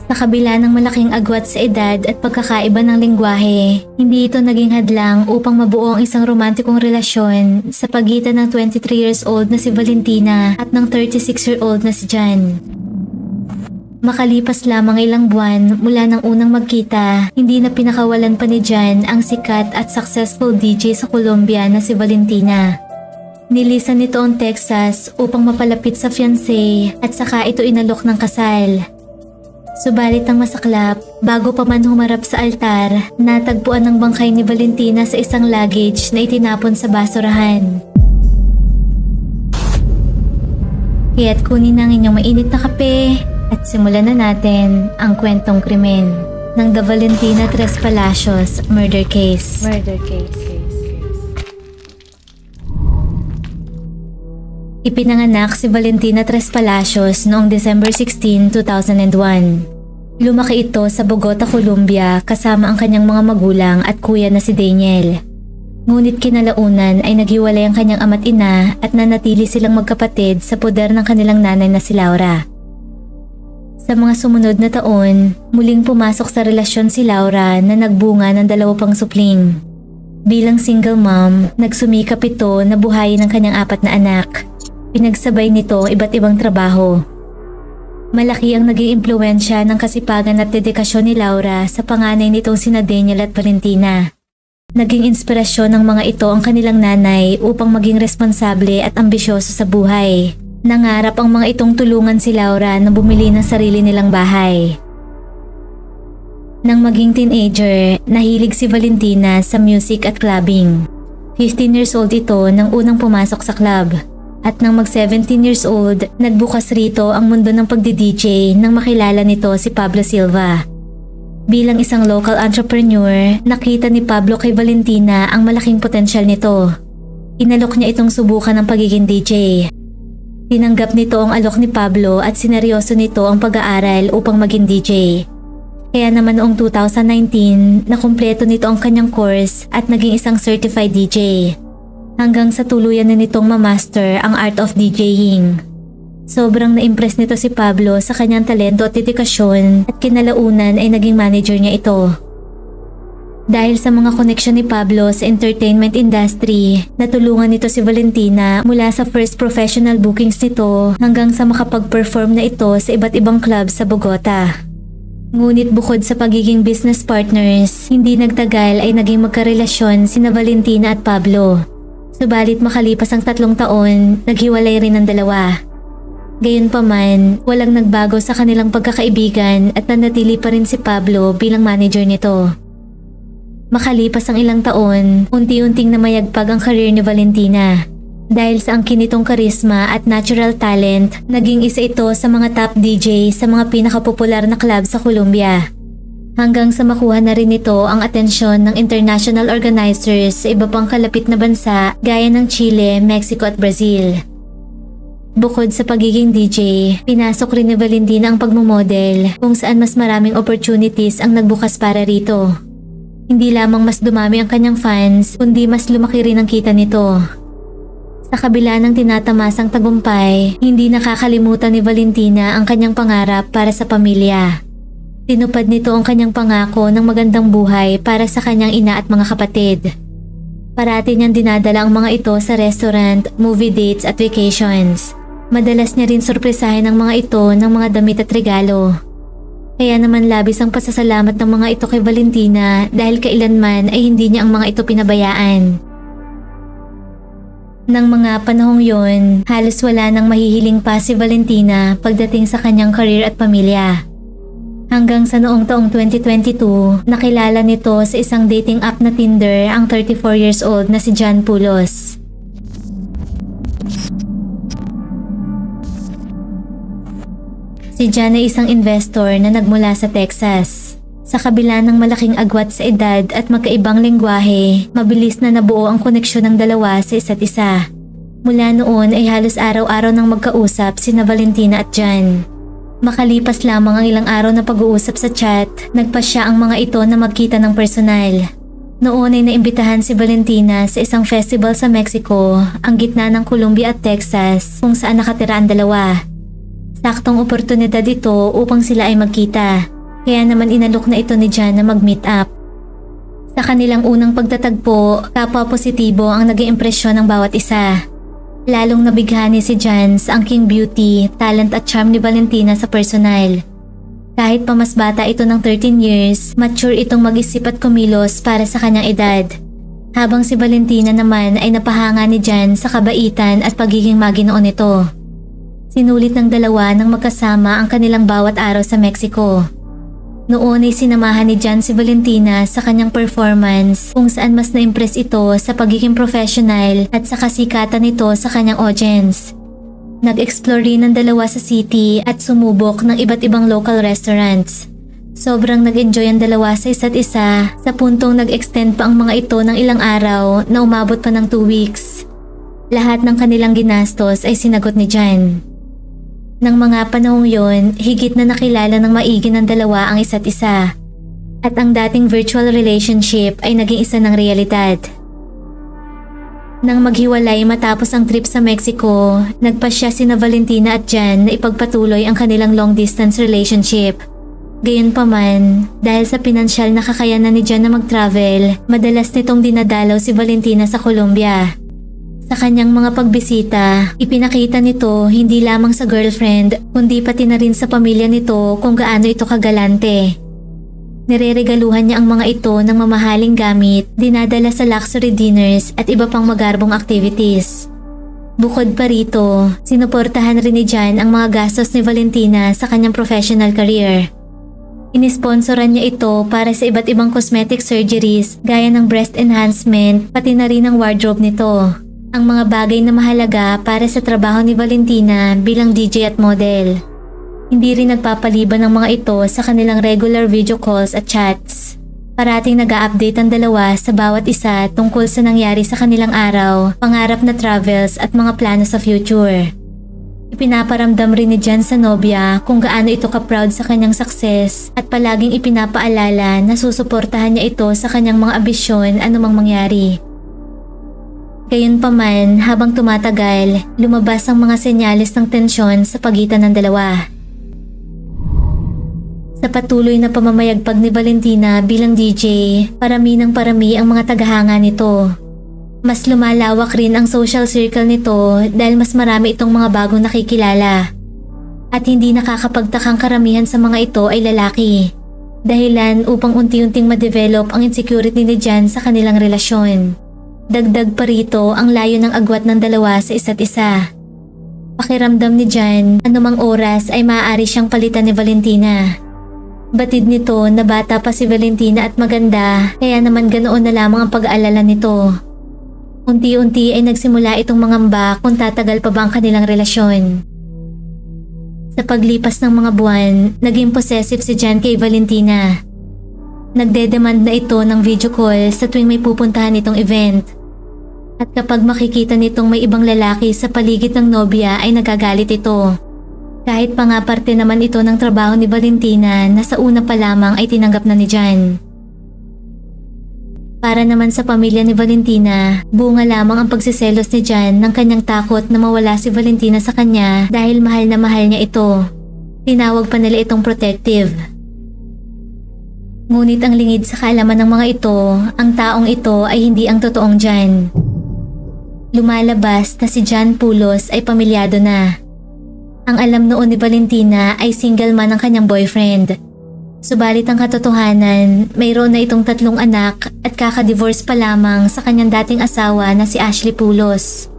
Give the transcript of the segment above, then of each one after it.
Sa kabila ng malaking agwat sa edad at pagkakaiba ng lengguwahe, hindi ito naging hadlang upang mabuo ang isang romantikong relasyon sa pagitan ng 23 years old na si Valentina at ng 36-year-old na si John. Makalipas lamang ilang buwan mula ng unang magkita, hindi na pinakawalan pa ni John ang sikat at successful DJ sa Colombia na si Valentina. Nilisan nito ang Texas upang mapalapit sa fiancé at saka ito inalok ng kasal. Subalit ang masaklap, bago pa man humarap sa altar, natagpuan ng bangkay ni Valentina sa isang luggage na itinapon sa basurahan. Kaya't kunin ang inyong mainit na kape at simulan na natin ang kwentong krimen ng The Valentina Tres Palacios Murder Case. Ipinanganak si Valentina Tres Palacios noong December 16, 2001. Lumaki ito sa Bogota, Colombia kasama ang kanyang mga magulang at kuya na si Daniel. Ngunit kinalaunan ay naghiwalay ang kanyang ama't ina at nanatili silang magkapatid sa poder ng kanilang nanay na si Laura. Sa mga sumunod na taon, muling pumasok sa relasyon si Laura na nagbunga ng 2 pang supling. Bilang single mom, nagsumikap ito na buhayin ang kanyang 4 na anak. Pinagsabay nito iba't ibang trabaho. Malaki ang naging impluwensya ng kasipagan at dedikasyon ni Laura sa panganay nitong sina Daniel at Valentina. Naging inspirasyon ng mga ito ang kanilang nanay upang maging responsable at ambisyoso sa buhay. Nangarap ang mga itong tulungan si Laura na bumili ng sarili nilang bahay. Nang maging teenager, nahilig si Valentina sa music at clubbing. 15 years old ito nang unang pumasok sa club. At nang mag-17 years old, nagbukas rito ang mundo ng pagdi-DJ nang makilala nito si Pablo Silva. Bilang isang local entrepreneur, nakita ni Pablo kay Valentina ang malaking potensyal nito. Inalok niya itong subukan ng pagiging DJ. Tinanggap nito ang alok ni Pablo at sineryoso nito ang pag-aaral upang maging DJ. Kaya naman noong 2019, nakumpleto nito ang kanyang course at naging isang certified DJ. Hanggang sa tuluyan na nitong ma-master ang art of DJing. Sobrang na-impress nito si Pablo sa kanyang talento at dedikasyon at kinalaunan ay naging manager niya ito. Dahil sa mga koneksyon ni Pablo sa entertainment industry, natulungan nito si Valentina mula sa first professional bookings nito hanggang sa makapag-perform na ito sa iba't ibang club sa Bogota. Ngunit bukod sa pagiging business partners, hindi nagtagal ay naging magkarelasyon sina Valentina at Pablo. Subalit makalipas ang 3 taon, naghiwalay rin ang dalawa. Gayunpaman, walang nagbago sa kanilang pagkakaibigan at nanatili pa rin si Pablo bilang manager nito. Makalipas ang ilang taon, unti-unting namayagpag ang career ni Valentina. Dahil sa angkin nitong karisma at natural talent, naging isa ito sa mga top DJ sa mga pinakapopular na club sa Colombia. Hanggang sa makuha na rin ito ang atensyon ng international organizers sa iba pang kalapit na bansa gaya ng Chile, Mexico at Brazil. Bukod sa pagiging DJ, pinasok rin ni Valentina ang pagmamodel kung saan mas maraming opportunities ang nagbukas para rito. Hindi lamang mas dumami ang kanyang fans, kundi mas lumaki rin ang kita nito. Sa kabila ng tinatamasang tagumpay, hindi nakakalimutan ni Valentina ang kanyang pangarap para sa pamilya. Tinupad nito ang kanyang pangako ng magandang buhay para sa kanyang ina at mga kapatid. Parati niyang dinadala ang mga ito sa restaurant, movie dates at vacations. Madalas niya rin sorpresahin ang mga ito ng mga damit at regalo. Kaya naman labis ang pasasalamat ng mga ito kay Valentina dahil kailanman ay hindi niya ang mga ito pinabayaan. Nang mga panahong yon, halos wala nang mahihiling pa si Valentina pagdating sa kanyang career at pamilya. Hanggang sa noong taong 2022, nakilala nito sa isang dating app na Tinder ang 34 years old na si John Pulos. Si John ay isang investor na nagmula sa Texas. Sa kabila ng malaking agwat sa edad at magkaibang lengguwahe, mabilis na nabuo ang koneksyon ng dalawa sa isa't isa. Mula noon ay halos araw-araw nang magkausap sina Valentina at John. Makalipas lamang ang ilang araw na pag-uusap sa chat, nagpasya ang mga ito na magkita ng personal. Noon ay naimbitahan si Valentina sa isang festival sa Mexico, ang gitna ng Colombia at Texas, kung saan nakatira ang dalawa. Saktong oportunidad ito upang sila ay magkita. Kaya naman inalok na ito ni Jan na mag-meet up. Sa kanilang unang pagtatagpo, kapwa positibo ang naging impresyon ng bawat isa. Lalong nabighani si Jan sa angking beauty, talent at charm ni Valentina sa personal. Kahit pa mas bata ito ng 13 years, mature itong mag-isip at kumilos para sa kanyang edad. Habang si Valentina naman ay napahanga ni Jan sa kabaitan at pagiging maginoon nito. Sinulit ng dalawa nang magkasama ang kanilang bawat araw sa Mexico. Noon ay sinamahan ni Jan si Valentina sa kanyang performance kung saan mas na-impress ito sa pagiging professional at sa kasikatan nito sa kanyang audience. Nag-explore rin ng dalawa sa city at sumubok ng iba't ibang local restaurants. Sobrang nag-enjoy ang dalawa sa isa't isa sa puntong nag-extend pa ang mga ito ng ilang araw na umabot pa ng 2 weeks. Lahat ng kanilang ginastos ay sinagot ni Jan. Nang mga panahong yon, higit na nakilala ng maigi ng dalawa ang isa't isa. At ang dating virtual relationship ay naging isa ng realidad. Nang maghiwalay matapos ang trip sa Mexico, nagpasya sina Valentina at Jan na ipagpatuloy ang kanilang long-distance relationship. Gayunpaman, dahil sa pinansyal na kakayanan ni Jan na mag-travel, madalas nitong dinadalaw si Valentina sa Colombia. Sa kanyang mga pagbisita, ipinakita nito hindi lamang sa girlfriend kundi pati na rin sa pamilya nito kung gaano ito kagalante. Nireregaluhan niya ang mga ito ng mamahaling gamit, dinadala sa luxury dinners at iba pang magarbong activities. Bukod pa rito, sinuportahan rin ni Jan ang mga gastos ni Valentina sa kanyang professional career. Inisponsoran niya ito para sa iba't ibang cosmetic surgeries gaya ng breast enhancement pati na rin ang wardrobe nito. Ang mga bagay na mahalaga para sa trabaho ni Valentina bilang DJ at model. Hindi rin nagpapaliban ng mga ito sa kanilang regular video calls at chats. Parating nag-a-update ang dalawa sa bawat isa tungkol sa nangyari sa kanilang araw, pangarap na travels at mga plano sa future. Ipinaparamdam rin ni Jan sa nobya kung gaano ito ka-proud sa kanyang success at palaging ipinapaalala na susuportahan niya ito sa kanyang mga ambisyon anumang mangyari. Gayunpaman, habang tumatagal, lumabas ang mga senyales ng tensyon sa pagitan ng dalawa. Sa patuloy na pamamayagpag ni Valentina bilang DJ, parami ng parami ang mga tagahanga nito. Mas lumalawak rin ang social circle nito dahil mas marami itong mga bagong nakikilala. At hindi nakakapagtakang karamihan sa mga ito ay lalaki. Dahilan upang unti-unting ma-develop ang insecurity ni Jan sa kanilang relasyon. Dagdag pa rito ang layo ng agwat ng dalawa sa isa't isa. Pakiramdam ni Jan, anumang oras ay maaari siyang palitan ni Valentina. Batid nito na bata pa si Valentina at maganda, kaya naman ganoon na lamang ang pag-aalala nito. Unti-unti ay nagsimula itong mangamba kung tatagal pa ba ang kanilang relasyon. Sa paglipas ng mga buwan, naging possessive si Jan kay Valentina. Nagdedemand na ito ng video call sa tuwing may pupuntahan itong event. At kapag makikita nitong may ibang lalaki sa paligid ng nobya ay nagagalit ito. Kahit pa nga parte naman ito ng trabaho ni Valentina na sa una pa lamang ay tinanggap na ni Jan. Para naman sa pamilya ni Valentina, bunga lamang ang pagsiselos ni Jan ng kanyang takot na mawala si Valentina sa kanya dahil mahal na mahal niya ito. Tinawag pa nila itong protective. Ngunit ang lingid sa kaalaman ng mga ito, ang taong ito ay hindi ang totoong Jan. Lumalabas na si Jan Pulos ay pamilyado na. Ang alam noon ni Valentina ay single man ang kanyang boyfriend. Subalit ang katotohanan, mayroon na itong 3 anak at kaka-divorce pa lamang sa kanyang dating asawa na si Ashley Pulos.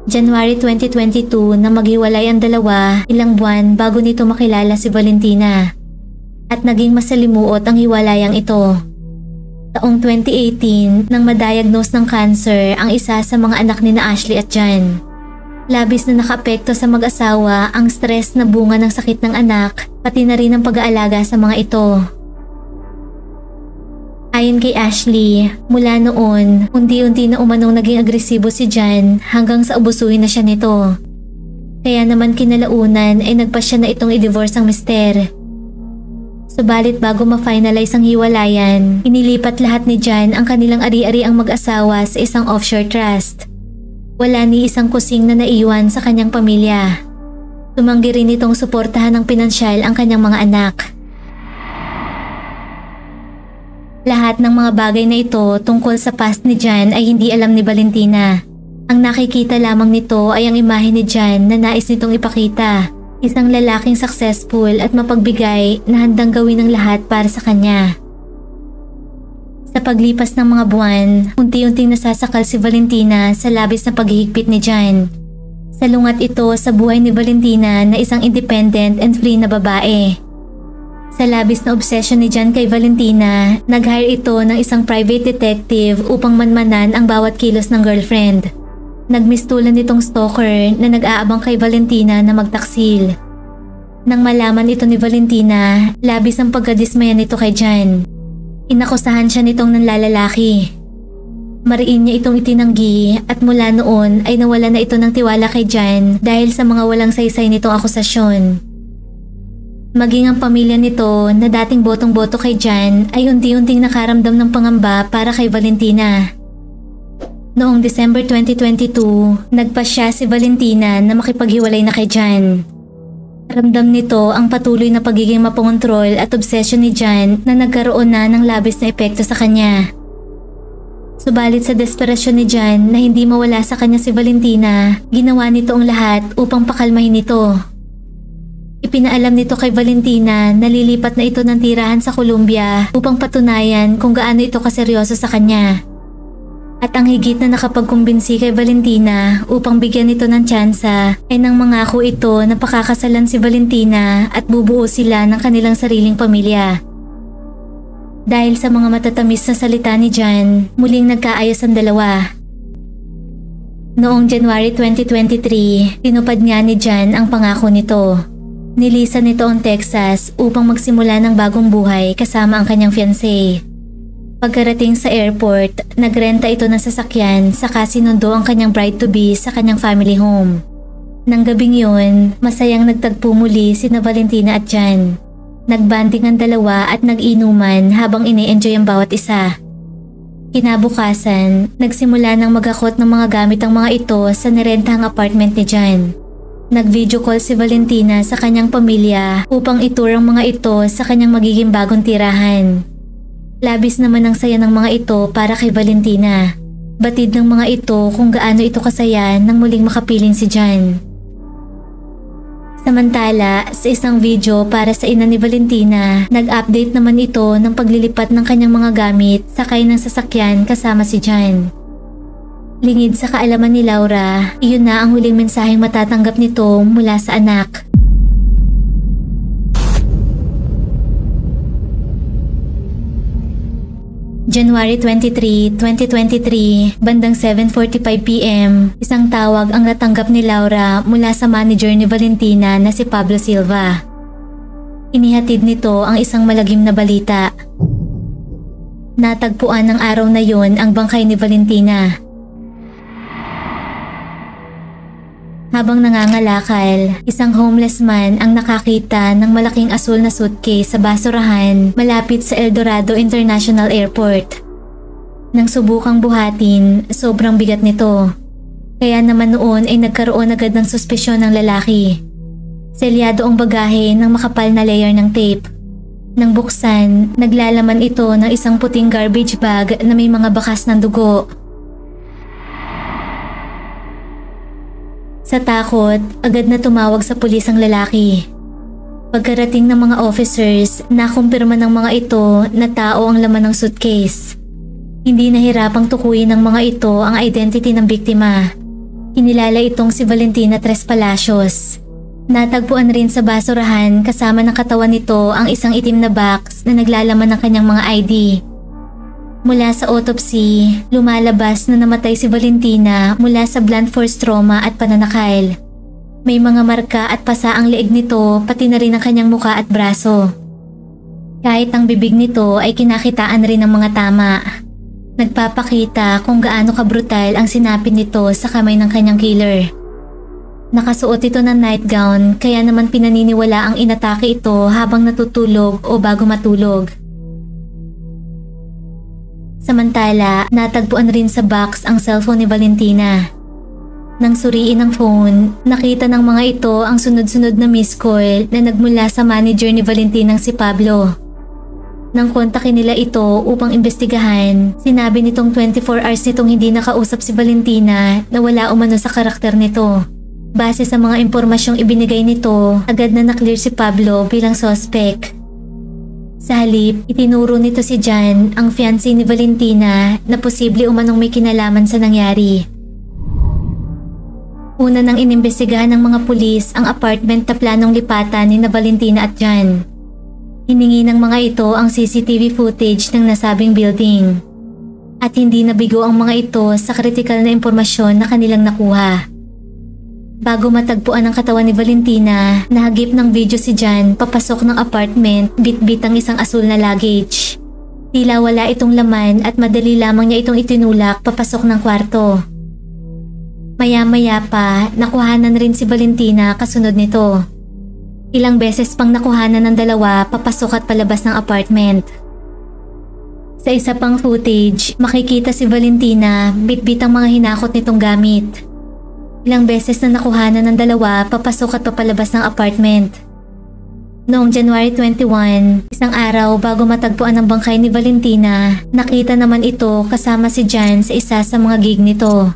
January 2022 na maghiwalay ang dalawa, ilang buwan bago nito makilala si Valentina. At naging masalimuot ang hiwalayang ito. Taong 2018 nang madiagnose ng cancer ang isa sa mga anak ni na Ashley at Jan. Labis na nakaapekto sa mag-asawa ang stress na bunga ng sakit ng anak, pati na rin ang pag-aalaga sa mga ito. Ayon kay Ashley, mula noon, unti-unti na umanong naging agresibo si Jan hanggang sa ubusuhin na siya nito. Kaya naman kinalaunan ay nagpasya na itong i-divorce ang mister. Subalit bago ma-finalize ang hiwalayan, inilipat lahat ni Jan ang kanilang ari-ari ang mag-asawa sa isang offshore trust. Wala ni isang kusing na naiwan sa kanyang pamilya. Tumanggi rin itong suportahan ng pinansyal ang kanyang mga anak. Lahat ng mga bagay na ito tungkol sa past ni Jan ay hindi alam ni Valentina. Ang nakikita lamang nito ay ang imahe ni Jan na nais nitong ipakita. Isang lalaking successful at mapagbigay na handang gawin ng lahat para sa kanya. Sa paglipas ng mga buwan, unti-unting nasasakal si Valentina sa labis na paghihigpit ni Jan. Salungat ito sa buhay ni Valentina na isang independent and free na babae. Sa labis na obsession ni Jan kay Valentina, nag-hire ito ng isang private detective upang manmanan ang bawat kilos ng girlfriend. Nagmistulan itong stalker na nag-aabang kay Valentina na magtaksil. Nang malaman ito ni Valentina, labis ang pagkadismaya nito kay Jan. Inakusahan siya nitong nanlalalaki. Mariin niya itong itinanggi at mula noon ay nawala na ito ng tiwala kay Jan dahil sa mga walang saysay nitong akusasyon. Maging ang pamilya nito na dating botong-boto kay Jan ay unti-unting nakaramdam ng pangamba para kay Valentina. Noong December 2022, nagpasya si Valentina na makipaghiwalay na kay Jan. Ramdam nito ang patuloy na pagiging mapangontrol at obsession ni Jan na nagkaroon na ng labis na epekto sa kanya. Subalit sa desperasyon ni Jan na hindi mawala sa kanya si Valentina, ginawa nito ang lahat upang pakalmahin ito. Ipinaalam nito kay Valentina na lilipat na ito ng tirahan sa Colombia upang patunayan kung gaano ito kaseryoso sa kanya. At ang higit na nakapagkumbinsi kay Valentina upang bigyan ito ng tsansa ay nang mangako ito na pakakasalan si Valentina at bubuo sila ng kanilang sariling pamilya. Dahil sa mga matatamis na salita ni Jan, muling nagkaayos ang dalawa. Noong January 2023, tinupad nga ni Jan ang pangako nito. Nilisan nito ang Texas upang magsimula ng bagong buhay kasama ang kanyang fiancé. Pagkarating sa airport, nagrenta ito ng sasakyan saka sinundo ang kanyang bride-to-be sa kanyang family home. Nang gabing yun, masayang nagtagpo muli sina Valentina at Jan. Nagbanding ang dalawa at nag-inuman habang ini-enjoy ang bawat isa. Kinabukasan, nagsimula ng magakot ng mga gamit ang mga ito sa nirentahang apartment ni Jan. Nag-video call si Valentina sa kanyang pamilya upang itur ang mga ito sa kanyang magiging bagong tirahan. Labis naman ang saya ng mga ito para kay Valentina. Batid ng mga ito kung gaano ito kasaya nang muling makapiling si Jan. Samantala, sa isang video para sa ina ni Valentina, nag-update naman ito ng paglilipat ng kanyang mga gamit sakay ng sasakyan kasama si Jan. Lingid sa kaalaman ni Laura, iyon na ang huling mensaheng matatanggap nito mula sa anak. January 23, 2023, bandang 7:45 PM, isang tawag ang natanggap ni Laura mula sa manager ni Valentina na si Pablo Silva. Inihatid nito ang isang malagim na balita. Natagpuan ng araw na yon ang bangkay ni Valentina. Habang nangangalakal, isang homeless man ang nakakita ng malaking asul na suitcase sa basurahan malapit sa El Dorado International Airport. Nang subukang buhatin, sobrang bigat nito. Kaya naman noon ay nagkaroon agad ng suspisyon ng lalaki. Selyado ang bagahe ng makapal na layer ng tape. Nang buksan, naglalaman ito ng isang puting garbage bag na may mga bakas ng dugo. Sa takot, agad na tumawag sa pulis ang lalaki. Pagkarating ng mga officers, nakumpirma ng mga ito na tao ang laman ng suitcase. Hindi nahirapang tukuyin ng mga ito ang identity ng biktima. Kinilala itong si Valentina Tres Palacios. Natagpuan rin sa basurahan kasama ng katawan nito ang isang itim na box na naglalaman ng kanyang mga ID. Mula sa autopsy, lumalabas na namatay si Valentina mula sa blunt force trauma at pananakil. May mga marka at pasa ang leeg nito pati na rin ang kanyang muka at braso. Kahit ang bibig nito ay kinakitaan rin ng mga tama. Nagpapakita kung gaano kabrutal ang sinapit nito sa kamay ng kanyang killer. Nakasuot ito ng nightgown kaya naman pinaniniwala ang inatake ito habang natutulog o bago matulog. Samantala, natagpuan rin sa box ang cellphone ni Valentina. Nang suriin ang phone, nakita ng mga ito ang sunod-sunod na missed call na nagmula sa manager ni Valentina si Pablo. Nang kontakin nila ito upang imbestigahan, sinabi nitong 24 hours nitong hindi nakausap si Valentina na wala umano sa karakter nito. Base sa mga impormasyong ibinigay nito, agad na naklear si Pablo bilang suspect. Sa halip, itinuro nito si Jan, ang fiancé ni Valentina, na posible umanong may kinalaman sa nangyari. Una nang inimbestigahan ng mga pulis ang apartment na planong lipatan ni Valentina at Jan. Hiningi ng mga ito ang CCTV footage ng nasabing building. At hindi nabigo ang mga ito sa kritikal na impormasyon na kanilang nakuha. Bago matagpuan ang katawan ni Valentina, nahagip ng video si Jan papasok ng apartment bit-bit ang isang asul na luggage. Tila wala itong laman at madali lamang niya itong itinulak papasok ng kwarto. Maya-maya pa, nakuhanan rin si Valentina kasunod nito. Ilang beses pang nakuhanan ng dalawa papasok at palabas ng apartment. Sa isa pang footage, makikita si Valentina bit-bit ang mga hinakot nitong gamit. Ilang beses na nakuhanan ng dalawa papasok at papalabas ng apartment. Noong January 21, isang araw bago matagpuan ang bangkay ni Valentina, nakita naman ito kasama si Jan sa isa sa mga gig nito.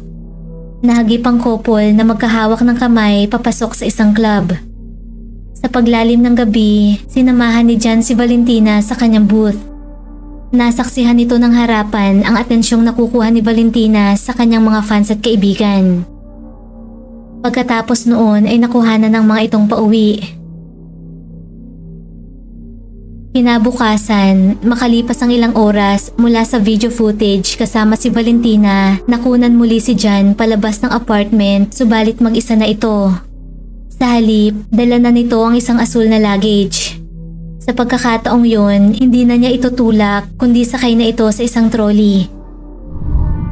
Nahagip ang couple na magkahawak ng kamay papasok sa isang club. Sa paglalim ng gabi, sinamahan ni Jan si Valentina sa kanyang booth. Nasaksihan nito ng harapan ang atensyong nakukuha ni Valentina sa kanyang mga fans at kaibigan. Pagkatapos noon ay nakuhanan ng mga itong pauwi. Kinabukasan, makalipas ang ilang oras mula sa video footage kasama si Valentina, nakunan muli si Jan palabas ng apartment subalit mag-isa na ito. Sa halip, dala na nito ang isang asul na luggage. Sa pagkakataong yon, hindi na niya ito tulak kundi sakay na ito sa isang trolley.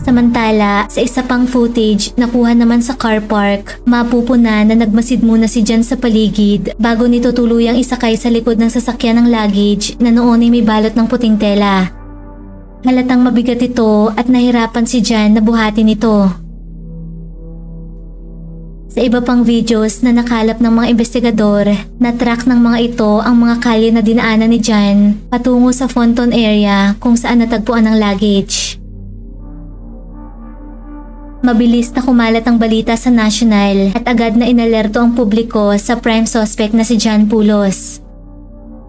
Samantala, sa isa pang footage nakuha naman sa car park, mapupuna na nagmasid muna si Jan sa paligid bago nito tuluyang isakay sa likod ng sasakyan ng luggage na noon ay may balot ng puting tela. Halatang mabigat ito at nahirapan si Jan na buhatin ito. Sa iba pang videos na nakalap ng mga investigador, na-track ng mga ito ang mga kalye na dinaanan ni Jan patungo sa Fonton area kung saan natagpuan ang luggage. Mabilis na kumalat ang balita sa national at agad na inalerto ang publiko sa prime suspect na si Jan Pulos.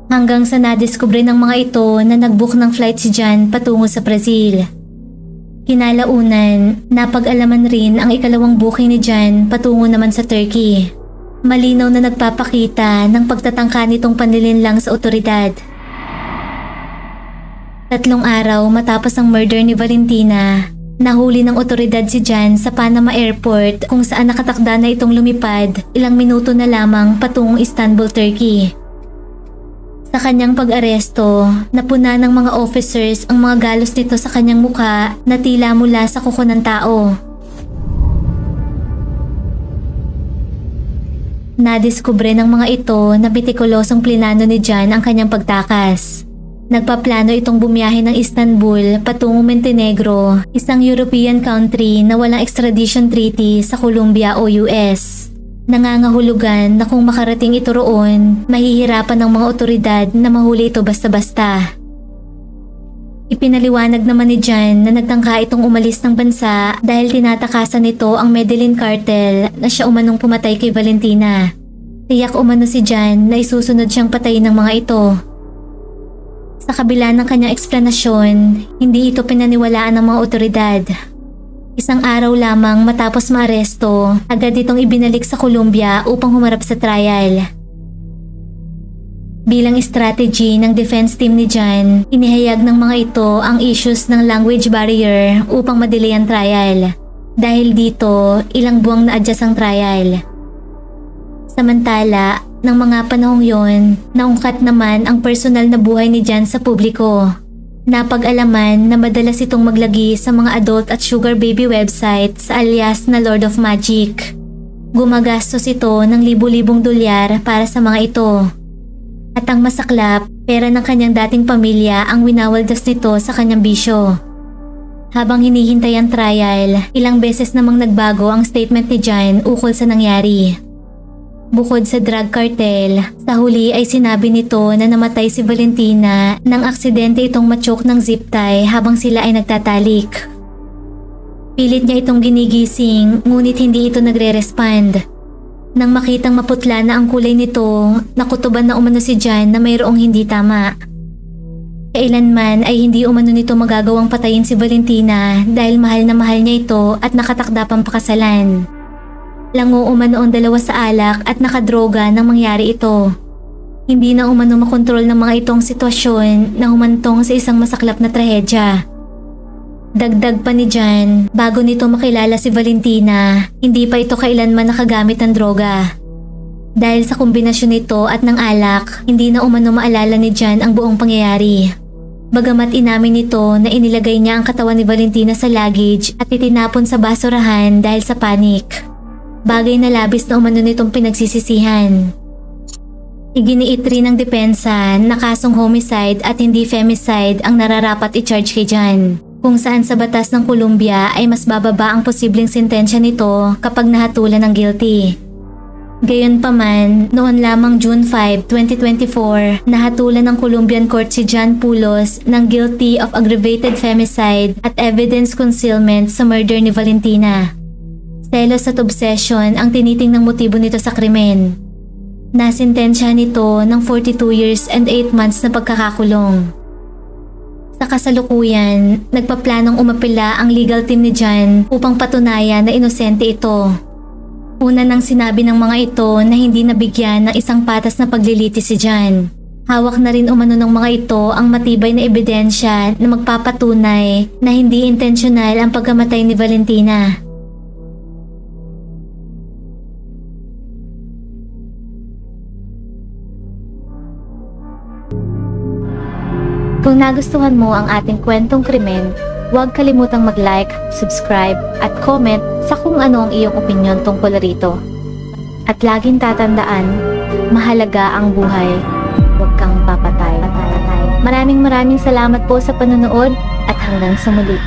Hanggang sa nadiskubre ng mga ito na nag-book ng flight si Jan patungo sa Brazil. Kinalaunan, napag-alaman rin ang ikalawang booking ni Jan patungo naman sa Turkey. Malinaw na nagpapakita ng pagtatangka nitong panlilinlang sa otoridad. 3 araw matapos ang murder ni Valentina, nahuli ng otoridad si Jan sa Panama Airport kung saan nakatakda na itong lumipad ilang minuto na lamang patungong Istanbul, Turkey. Sa kanyang pag-aresto, napuna ng mga officers ang mga galos nito sa kanyang muka na tila mula sa kuko ng tao. Nadiskubre ng mga ito na metikulosong plinano ni Jan ang kanyang pagtakas. Nagpaplano itong bumiyahe ng Istanbul patungong Montenegro, isang European country na walang extradition treaty sa Colombia o US. Nangangahulugan na kung makarating ito roon, mahihirapan ng mga otoridad na mahuli ito basta-basta. Ipinaliwanag naman ni Jan na nagtangka itong umalis ng bansa dahil tinatakasan nito ang Medellin cartel na siya umanong pumatay kay Valentina. Tiyak umano si Jan na isusunod siyang patayin ng mga ito. Sa kabila ng kanyang eksplanasyon, hindi ito pinaniwalaan ng mga otoridad. Isang araw lamang matapos maaresto, agad itong ibinalik sa Colombia upang humarap sa trial. Bilang strategy ng defense team ni Jan, inihayag ng mga ito ang issues ng language barrier upang madelay ang trial. Dahil dito, ilang buwang na-adjust ang trial. Samantala, ng mga panahong yon, naungkat naman ang personal na buhay ni Jan sa publiko. Napag-alaman na madalas itong maglagi sa mga adult at sugar baby websites alias na Lord of Magic. Gumagastos ito ng libu-libong dolyar para sa mga ito. At ang masaklap, pera ng kanyang dating pamilya ang winawaldas nito sa kanyang bisyo. Habang hinihintay ang trial, ilang beses namang nagbago ang statement ni Jan ukol sa nangyari. Bukod sa drug cartel, sa huli ay sinabi nito na namatay si Valentina nang aksidente itong machoke ng zip tie habang sila ay nagtatalik. Pilit niya itong ginigising ngunit hindi ito nagre-respond. Nang makitang maputla na ang kulay nito, nakutuban na umano si John na mayroong hindi tama. Kailanman ay hindi umano nito magagawang patayin si Valentina dahil mahal na mahal niya ito at nakatakda pang pakasalan. Lango umano ang dalawa sa alak at nakadroga nang mangyari ito. Hindi na umano makontrol ng mga itong sitwasyon na humantong sa isang masaklap na trahedya. Dagdag pa ni John, bago nito makilala si Valentina, hindi pa ito kailanman nakagamit ng droga. Dahil sa kombinasyon nito at ng alak, hindi na umano maalala ni John ang buong pangyayari. Bagamat inamin nito na inilagay niya ang katawan ni Valentina sa luggage at itinapon sa basurahan dahil sa panic. Bagay na labis na umano nitong pinagsisisihan. Iginiit rin ng depensa na kasong homicide at hindi femicide ang nararapat i-charge kay John, kung saan sa batas ng Colombia ay mas bababa ang posibleng sentensya nito kapag nahatulan ng guilty. Gayunpaman, noon lamang June 5, 2024, nahatulan ng Colombian Court si John Pulos ng guilty of aggravated femicide at evidence concealment sa murder ni Valentina. Selos at obsession ang tinitingnang motibo nito sa krimen. Nasintensya nito ng 42 years and 8 months na pagkakakulong. Sa kasalukuyan, nagpaplanong umapila ang legal team ni John upang patunayan na inosente ito. Una nang sinabi ng mga ito na hindi nabigyan ng isang patas na paglilitis si John. Hawak na rin umano ng mga ito ang matibay na ebidensya na magpapatunay na hindi intensyonal ang pagkamatay ni Valentina. Kung nagustuhan mo ang ating kwentong krimen, huwag kalimutang mag-like, subscribe at comment sa kung ano ang iyong opinyon tungkol rito. At laging tatandaan, mahalaga ang buhay, huwag kang papatay. Maraming salamat po sa panonood at hanggang sa muli.